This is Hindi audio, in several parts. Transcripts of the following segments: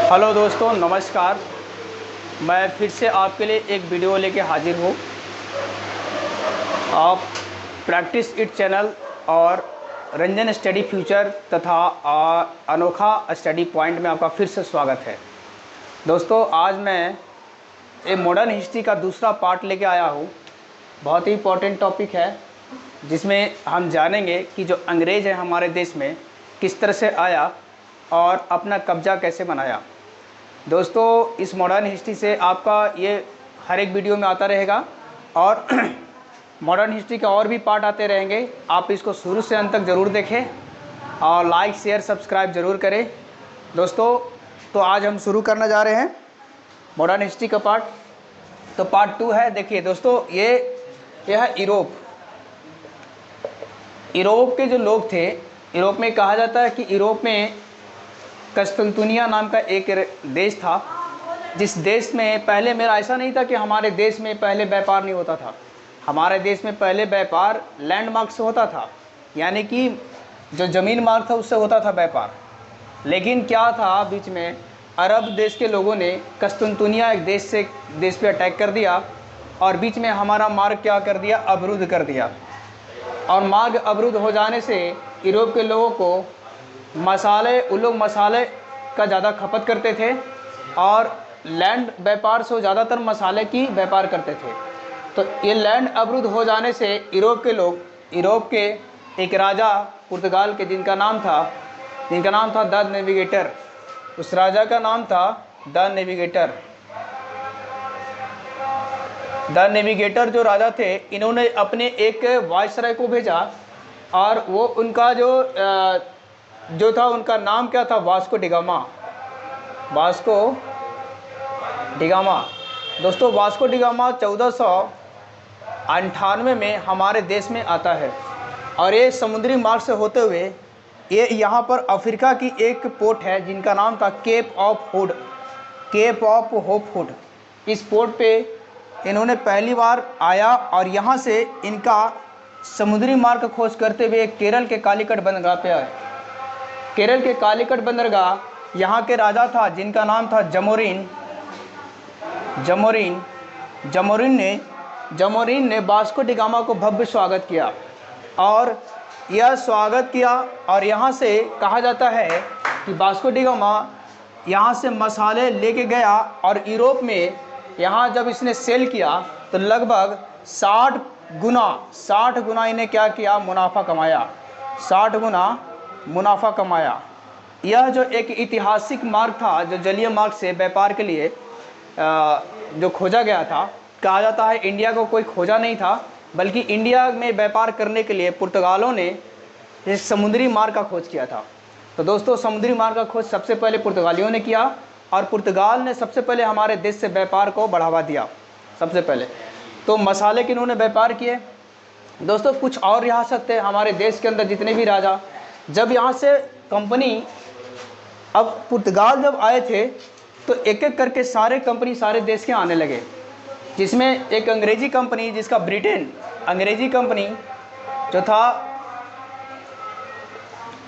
हेलो दोस्तों, नमस्कार। मैं फिर से आपके लिए एक वीडियो लेके हाजिर हूँ। आप प्रैक्टिस इट चैनल और रंजन स्टडी फ्यूचर तथा अनोखा स्टडी पॉइंट में आपका फिर से स्वागत है। दोस्तों, आज मैं एक मॉडर्न हिस्ट्री का दूसरा पार्ट लेके आया हूँ। बहुत ही इम्पोर्टेंट टॉपिक है जिसमें हम जानेंगे कि जो अंग्रेज़ है हमारे देश में किस तरह से आया और अपना कब्जा कैसे बनाया। दोस्तों, इस मॉडर्न हिस्ट्री से आपका ये हर एक वीडियो में आता रहेगा और मॉडर्न हिस्ट्री का और भी पार्ट आते रहेंगे। आप इसको शुरू से अंत तक ज़रूर देखें और लाइक शेयर सब्सक्राइब ज़रूर करें। दोस्तों, तो आज हम शुरू करने जा रहे हैं मॉडर्न हिस्ट्री का पार्ट। तो पार्ट 2 है। देखिए दोस्तों, ये है यूरोप के जो लोग थे। यूरोप में कहा जाता है कि यूरोप में कस्तुनतुनिया नाम का एक देश था, जिस देश में पहले मेरा ऐसा नहीं था कि हमारे देश में पहले व्यापार नहीं होता था। हमारे देश में पहले व्यापार लैंडमार्क से होता था, यानी कि जो ज़मीन मार्क था उससे होता था व्यापार। लेकिन क्या था, बीच में अरब देश के लोगों ने कस्तुनतुनिया एक देश पे अटैक कर दिया और बीच में हमारा मार्ग क्या कर दिया, अवरुद्ध कर दिया। और मार्ग अवरुद्ध हो जाने से यूरोप के लोगों को उन लोग मसाले का ज़्यादा खपत करते थे और लैंड व्यापार से ज़्यादातर मसाले की व्यापार करते थे। तो ये लैंड अवरुद्ध हो जाने से यूरोप के एक राजा पुर्तगाल के जिनका नाम था द नेविगेटर। उस राजा का नाम था द नेविगेटर जो राजा थे, इन्होंने अपने एक वायसराय को भेजा और वो उनका जो था उनका नाम क्या था, वास्को डिगामा। दोस्तों, वास्को डिगामा 1498 में हमारे देश में आता है और ये समुद्री मार्ग से होते हुए ये यहाँ पर अफ्रीका की एक पोर्ट है जिनका नाम था केप ऑफ होप हुड। इस पोर्ट पे इन्होंने पहली बार आया और यहाँ से इनका समुद्री मार्ग खोज करते हुए केरल के कालीकट बंदरगाह पे आए। केरल के कालीकट बंदरगाह यहाँ के राजा था जिनका नाम था जमोरिन ने वास्को डिगामा को भव्य स्वागत किया और यहाँ से कहा जाता है कि वास्को डिगामा यहाँ से मसाले लेके गया और यूरोप में यहाँ जब इसने सेल किया तो लगभग 60 गुना इन्हें क्या किया, मुनाफा कमाया। 60 गुना मुनाफा कमाया। यह जो एक ऐतिहासिक मार्ग था, जो जलीय मार्ग से व्यापार के लिए जो खोजा गया था, कहा जाता है इंडिया को कोई खोजा नहीं था, बल्कि इंडिया में व्यापार करने के लिए पुर्तगालों ने इस समुद्री मार्ग का खोज किया था। तो दोस्तों, समुद्री मार्ग का खोज सबसे पहले पुर्तगालियों ने किया और पुर्तगाल ने सबसे पहले हमारे देश से व्यापार को बढ़ावा दिया। सबसे पहले तो मसाले के इन्होंने व्यापार किए। दोस्तों, कुछ और रियासत थे हमारे देश के अंदर, जितने भी राजा, जब यहाँ से कंपनी, अब पुर्तगाल जब आए थे तो एक एक करके सारे कंपनी सारे देश के आने लगे, जिसमें एक अंग्रेजी कंपनी जिसका अंग्रेजी कंपनी जो था।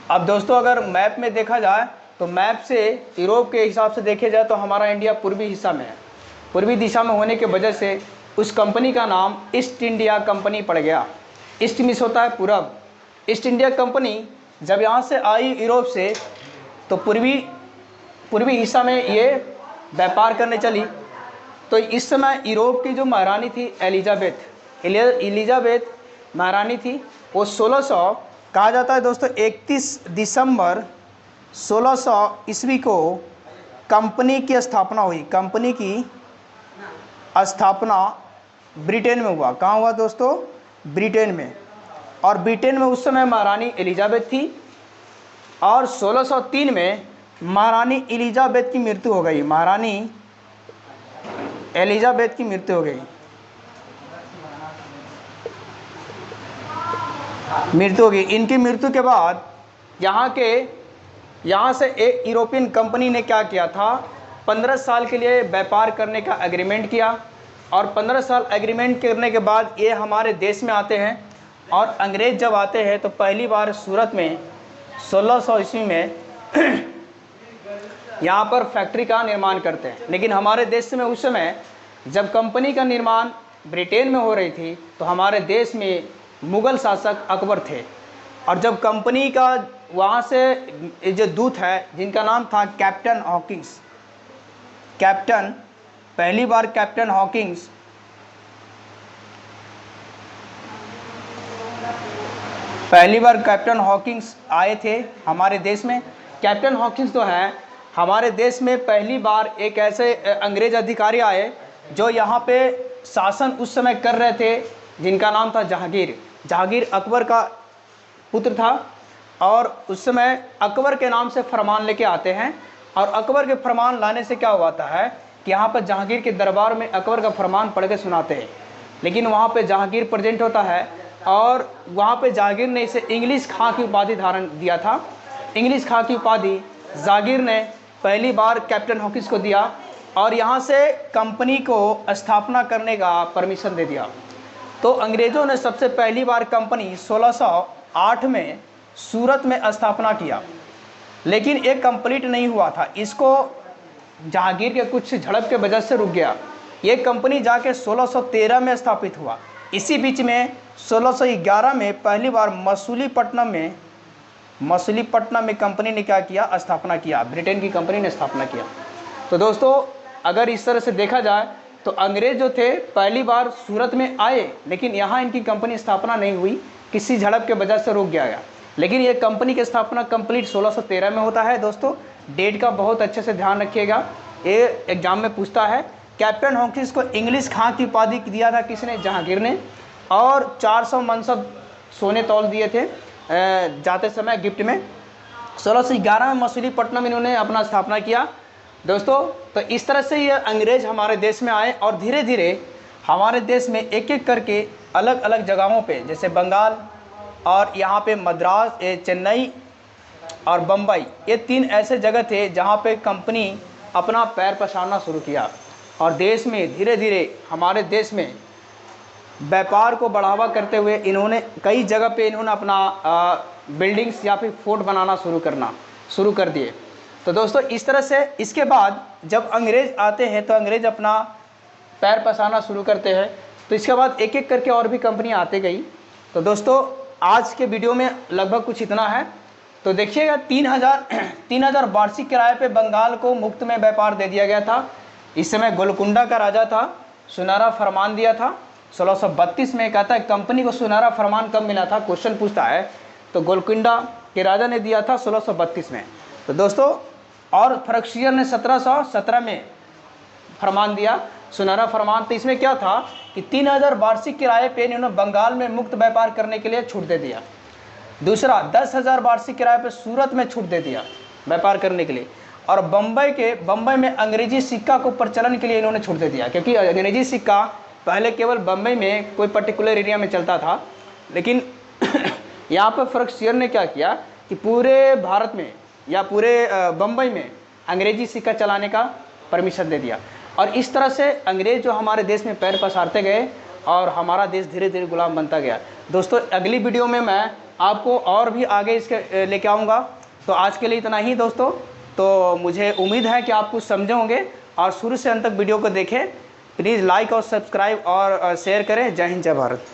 अब दोस्तों, अगर मैप में देखा जाए तो मैप से यूरोप के हिसाब से देखे जाए तो हमारा इंडिया पूर्वी हिस्सा में है। पूर्वी दिशा में होने की वजह से उस कंपनी का नाम ईस्ट इंडिया कंपनी पड़ गया। ईस्ट मिस होता है पूरब। ईस्ट इंडिया कंपनी जब यहाँ से आई यूरोप से तो पूर्वी हिस्सा में ये व्यापार करने चली। तो इस समय यूरोप की जो महारानी थी एलिजाबेथ महारानी थी, वो 1600 कहा जाता है दोस्तों 31 दिसंबर 1600 ईस्वी को कंपनी की स्थापना हुई। कंपनी की स्थापना ब्रिटेन में हुआ। कहाँ हुआ दोस्तों? ब्रिटेन में। और ब्रिटेन में उस समय महारानी एलिजाबेथ थी और 1603 में महारानी एलिजाबेथ की मृत्यु हो गई। महारानी एलिजाबेथ की मृत्यु हो गई। इनकी मृत्यु के बाद यहाँ से एक यूरोपियन कंपनी ने क्या किया था, 15 साल के लिए व्यापार करने का एग्रीमेंट किया और 15 साल एग्रीमेंट करने के बाद ये हमारे देश में आते हैं। और अंग्रेज़ जब आते हैं तो पहली बार सूरत में 1600 ईस्वी में यहाँ पर फैक्ट्री का निर्माण करते हैं। लेकिन हमारे देश में उस समय जब कंपनी का निर्माण ब्रिटेन में हो रही थी तो हमारे देश में मुग़ल शासक अकबर थे। और जब कंपनी का वहाँ से जो दूत है जिनका नाम था कैप्टन हॉकिंस, पहली बार कैप्टन हॉकिंस आए थे हमारे देश में। कैप्टन हॉकिंस तो हैं हमारे देश में पहली बार एक ऐसे अंग्रेज अधिकारी आए जो यहाँ पे शासन उस समय कर रहे थे, जिनका नाम था जहांगीर अकबर का पुत्र था। और उस समय अकबर के नाम से फरमान लेके आते हैं, और अकबर के फरमान लाने से क्या हुआ है कि यहाँ पर जहांगीर के दरबार में अकबर का फरमान पढ़ के सुनाते हैं। लेकिन वहाँ पे जहांगीर प्रेजेंट होता है और वहाँ पे जहांगीर ने इसे इंग्लिश खां की उपाधि धारण दिया था। इंग्लिश खां की उपाधि जहांगीर ने पहली बार कैप्टन हॉकिंस को दिया और यहाँ से कंपनी को स्थापना करने का परमिशन दे दिया। तो अंग्रेज़ों ने सबसे पहली बार कंपनी 1608 में सूरत में स्थापना किया, लेकिन ये कंप्लीट नहीं हुआ था। इसको जहांगीर के कुछ झड़प के वजह से रुक गया। ये कंपनी जाके 1613 में स्थापित हुआ। इसी बीच में 1611 में पहली बार मसूलीपट्टनम में कंपनी ने क्या किया, स्थापना किया। ब्रिटेन की कंपनी ने स्थापना किया। तो दोस्तों अगर इस तरह से देखा जाए तो अंग्रेज जो थे पहली बार सूरत में आए, लेकिन यहाँ इनकी कंपनी स्थापना नहीं हुई, किसी झड़प के वजह से रुक गया। लेकिन ये कंपनी की स्थापना कंप्लीट 1613 में होता है। दोस्तों डेट का बहुत अच्छे से ध्यान रखिएगा, ये एग्जाम में पूछता है। कैप्टन हॉकिंस को इंग्लिश खां की उपाधि दिया था किसने, जहांगीर ने, और 400 मनसब सोने तौल दिए थे जाते समय गिफ्ट में। 1611 में मसूलीपट्टनम इन्होंने अपना स्थापना किया। दोस्तों तो इस तरह से ये अंग्रेज हमारे देश में आए और धीरे धीरे हमारे देश में एक एक करके अलग अलग जगहों पे, जैसे बंगाल और यहाँ पे मद्रास, चेन्नई और बम्बई, ये 3 ऐसे जगह थे जहाँ पे कंपनी अपना पैर पसारना शुरू किया। और देश में धीरे धीरे हमारे देश में व्यापार को बढ़ावा करते हुए इन्होंने कई जगह पे इन्होंने अपना बिल्डिंग्स या फिर फोर्ट बनाना शुरू कर दिए। तो दोस्तों इस तरह से इसके बाद जब अंग्रेज़ आते हैं तो अंग्रेज़ अपना पैर पसारना शुरू करते हैं। तो इसके बाद एक एक करके और भी कंपनियां आते गई। तो दोस्तों आज के वीडियो में लगभग कुछ इतना है। तो देखिएगा 3000 वार्षिक किराए पे बंगाल को मुफ्त में व्यापार दे दिया गया था। इस समय गोलकुंडा का राजा था, सुनहरा फरमान दिया था 1632 में। कहता है कंपनी को सुनहरा फरमान कब मिला था, क्वेश्चन पूछता है, तो गोलकुंडा के राजा ने दिया था 1632 में। तो दोस्तों और फर्रुखसियर ने 1717 में फरमान दिया, सुनहरा फरमान। तो इसमें क्या था कि 3000 वार्षिक किराए पे इन्होंने बंगाल में मुक्त व्यापार करने के लिए छूट दे दिया। दूसरा 10,000 वार्षिक किराए पे सूरत में छूट दे दिया व्यापार करने के लिए। और बम्बई में अंग्रेजी सिक्का को प्रचलन के लिए इन्होंने छूट दे दिया, क्योंकि अंग्रेजी सिक्का पहले केवल बम्बई में कोई पर्टिकुलर एरिया में चलता था। लेकिन यहाँ पर फर्रुखसियर ने क्या किया कि पूरे भारत में या पूरे बम्बई में अंग्रेजी सिक्का चलाने का परमिशन दे दिया। और इस तरह से अंग्रेज़ जो हमारे देश में पैर पसारते गए और हमारा देश धीरे धीरे गुलाम बनता गया। दोस्तों अगली वीडियो में मैं आपको और भी आगे इसके लेके आऊँगा। तो आज के लिए इतना ही दोस्तों। तो मुझे उम्मीद है कि आप कुछ समझे होंगे और शुरू से अंत तक वीडियो को देखें। प्लीज़ लाइक और सब्सक्राइब और शेयर करें। जय हिंद, जय भारत।